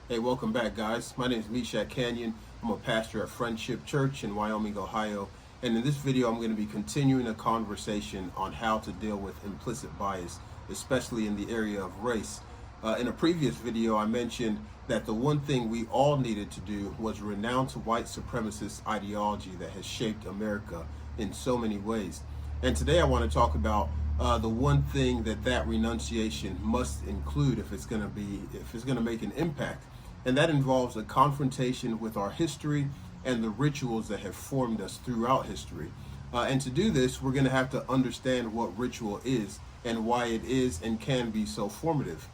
Hey, welcome back, guys. My name is Meshach. I'm a pastor at Friendship Church in Wyoming, Ohio. And in this video, I'm going to be continuing a conversation on how to deal with implicit bias, especially in the area of race. In a previous video, I mentioned that the one thing we all needed to do was renounce white supremacist ideology that has shaped America in so many ways. And today I want to talk about the one thing that renunciation must include if it's going to make an impact, and that involves a confrontation with our history and the rituals that have formed us throughout history. And to do this, we're going to have to understand what ritual is and why it is and can be so formative.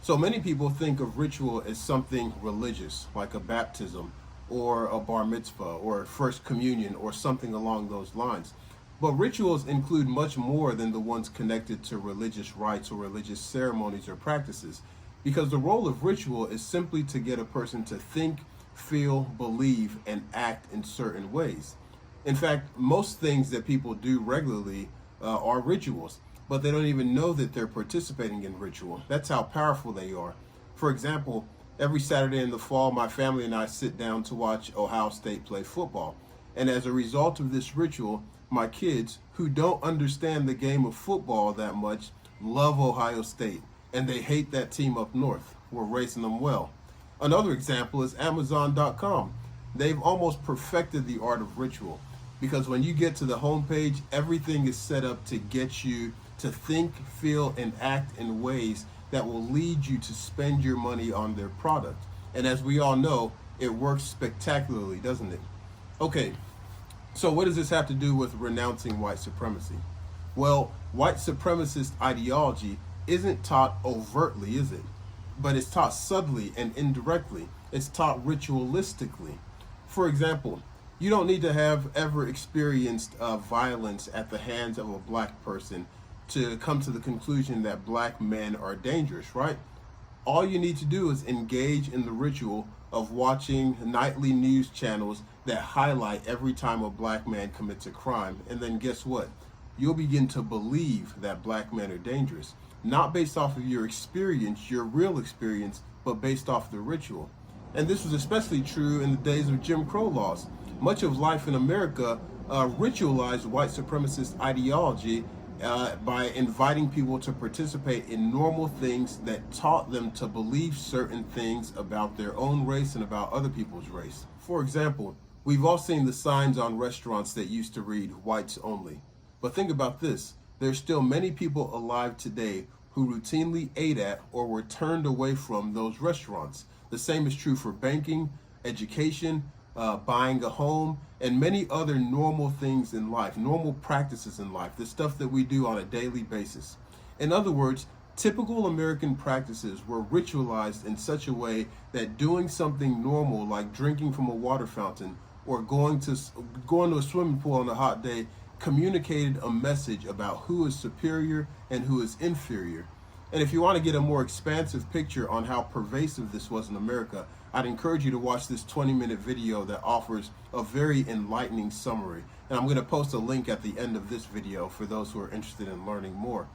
So many people think of ritual as something religious, like a baptism or a bar mitzvah or first communion or something along those lines. But rituals include much more than the ones connected to religious rites or religious ceremonies or practices, because the role of ritual is simply to get a person to think, feel, believe, and act in certain ways. In fact, most things that people do regularly are rituals, but they don't even know that they're participating in ritual. That's how powerful they are. For example, every Saturday in the fall, my family and I sit down to watch Ohio State play football. And as a result of this ritual, my kids, who don't understand the game of football that much, love Ohio State, and they hate that team up north. We're raising them well. Another example is Amazon.com. They've almost perfected the art of ritual, because when you get to the homepage, everything is set up to get you to think, feel, and act in ways that will lead you to spend your money on their product. And as we all know, it works spectacularly, doesn't it? Okay, so what does this have to do with renouncing white supremacy? Well, white supremacist ideology isn't taught overtly, is it? But it's taught subtly and indirectly. It's taught ritualistically. For example, you don't need to have ever experienced violence at the hands of a black person to come to the conclusion that black men are dangerous, right? All you need to do is engage in the ritual of watching nightly news channels that highlight every time a black man commits a crime. And then guess what? You'll begin to believe that black men are dangerous, not based off of your experience, your real experience, but based off the ritual. And this was especially true in the days of Jim Crow laws. Much of life in America ritualized white supremacist ideology by inviting people to participate in normal things that taught them to believe certain things about their own race and about other people's race. For example, we've all seen the signs on restaurants that used to read whites only. But think about this. There's still many people alive today who routinely ate at or were turned away from those restaurants. The same is true for banking, education, buying a home, and many other normal things in life, normal practices in life, the stuff that we do on a daily basis. In other words, typical American practices were ritualized in such a way that doing something normal like drinking from a water fountain or going to a swimming pool on a hot day communicated a message about who is superior and who is inferior. And if you want to get a more expansive picture on how pervasive this was in America, I'd encourage you to watch this 20-minute video that offers a very enlightening summary. And I'm going to post a link at the end of this video for those who are interested in learning more.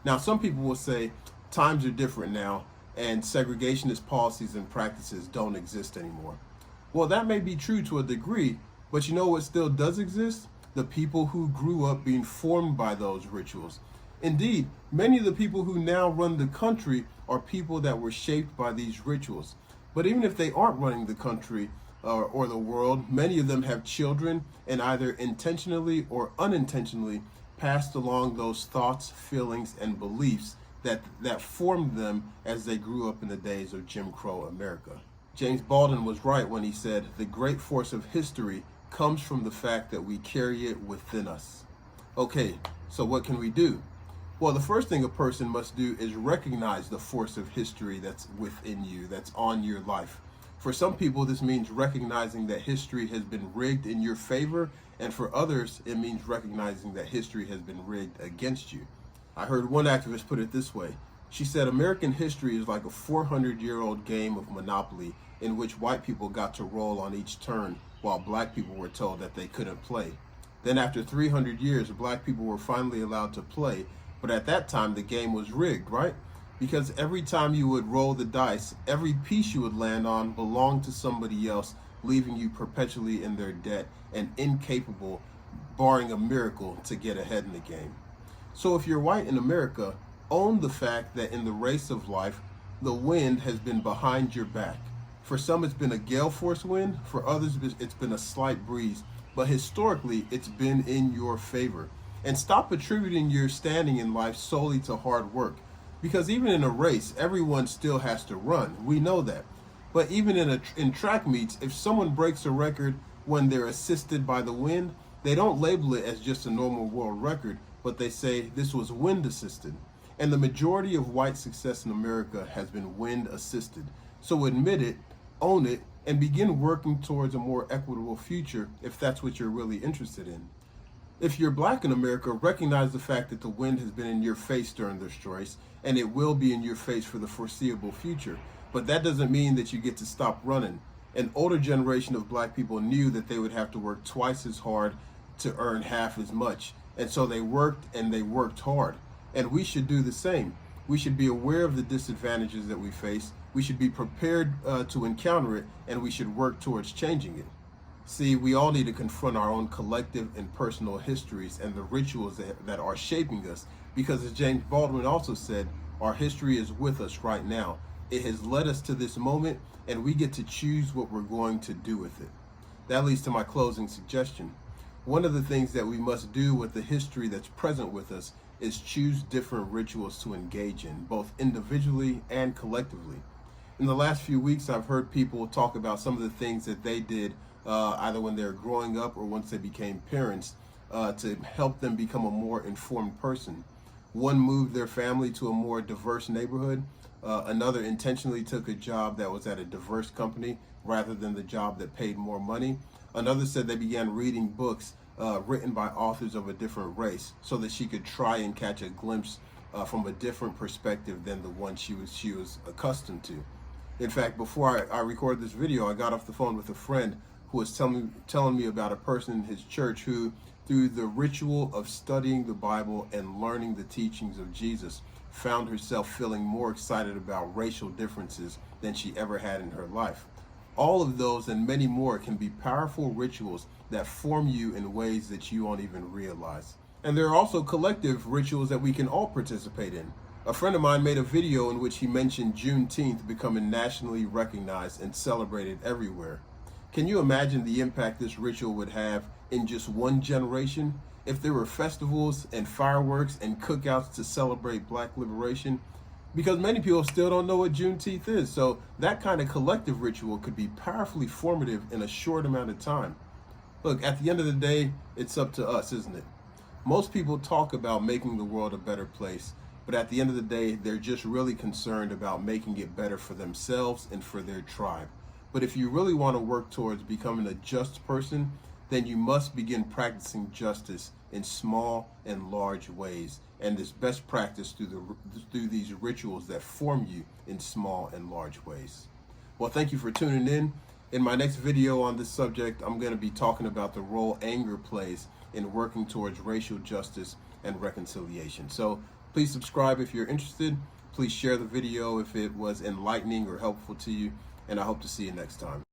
Now, some people will say times are different now and segregationist policies and practices don't exist anymore. Well, that may be true to a degree, but you know what still does exist? The people who grew up being formed by those rituals. Indeed, many of the people who now run the country are people that were shaped by these rituals. But even if they aren't running the country or the world, many of them have children and either intentionally or unintentionally passed along those thoughts, feelings, and beliefs that formed them as they grew up in the days of Jim Crow America. James Baldwin was right when he said, "The great force of history comes from the fact that we carry it within us." Okay, so what can we do? Well, the first thing a person must do is recognize the force of history that's within you, that's on your life. For some people, this means recognizing that history has been rigged in your favor, and for others, it means recognizing that history has been rigged against you. I heard one activist put it this way. She said, American history is like a 400-year-old game of Monopoly in which white people got to roll on each turn while black people were told that they couldn't play. Then after 300 years, black people were finally allowed to play, but at that time the game was rigged, right? Because every time you would roll the dice, every piece you would land on belonged to somebody else, leaving you perpetually in their debt and incapable, barring a miracle, to get ahead in the game. So if you're white in America, own the fact that in the race of life, the wind has been behind your back. For some, it's been a gale force wind. For others, it's been a slight breeze. But historically, it's been in your favor. And stop attributing your standing in life solely to hard work. Because even in a race, everyone still has to run. We know that. But even in track meets, if someone breaks a record when they're assisted by the wind, they don't label it as just a normal world record, but they say this was wind assisted. And the majority of white success in America has been wind assisted. So admit it, own it, and begin working towards a more equitable future if that's what you're really interested in. If you're black in America, recognize the fact that the wind has been in your face during this choice, and it will be in your face for the foreseeable future. But that doesn't mean that you get to stop running. An older generation of black people knew that they would have to work twice as hard to earn half as much. And so they worked, and they worked hard. And we should do the same. We should be aware of the disadvantages that we face. We should be prepared to encounter it, and we should work towards changing it. See, we all need to confront our own collective and personal histories and the rituals that are shaping us, because as James Baldwin also said, our history is with us right now. It has led us to this moment, and we get to choose what we're going to do with it. That leads to my closing suggestion. One of the things that we must do with the history that's present with us is choose different rituals to engage in, both individually and collectively. In the last few weeks, I've heard people talk about some of the things that they did either when they were growing up or once they became parents to help them become a more informed person. One moved their family to a more diverse neighborhood. Another intentionally took a job that was at a diverse company rather than the job that paid more money. Another said they began reading books written by authors of a different race so that she could try and catch a glimpse from a different perspective than the one she was accustomed to. In fact, before I recorded this video, I got off the phone with a friend who was telling me about a person in his church who, through the ritual of studying the Bible and learning the teachings of Jesus, found herself feeling more excited about racial differences than she ever had in her life. All of those and many more can be powerful rituals that form you in ways that you won't even realize. And there are also collective rituals that we can all participate in. A friend of mine made a video in which he mentioned Juneteenth becoming nationally recognized and celebrated everywhere. Can you imagine the impact this ritual would have in just one generation? If there were festivals and fireworks and cookouts to celebrate Black liberation? Because many people still don't know what Juneteenth is. So that kind of collective ritual could be powerfully formative in a short amount of time. Look, at the end of the day, it's up to us, isn't it? Most people talk about making the world a better place, but at the end of the day, they're just really concerned about making it better for themselves and for their tribe. But if you really want to work towards becoming a just person, then you must begin practicing justice in small and large ways. And this best practice through these rituals that form you in small and large ways. Well, thank you for tuning in. In my next video on this subject, I'm going to be talking about the role anger plays in working towards racial justice and reconciliation. So please subscribe if you're interested. Please share the video if it was enlightening or helpful to you. And I hope to see you next time.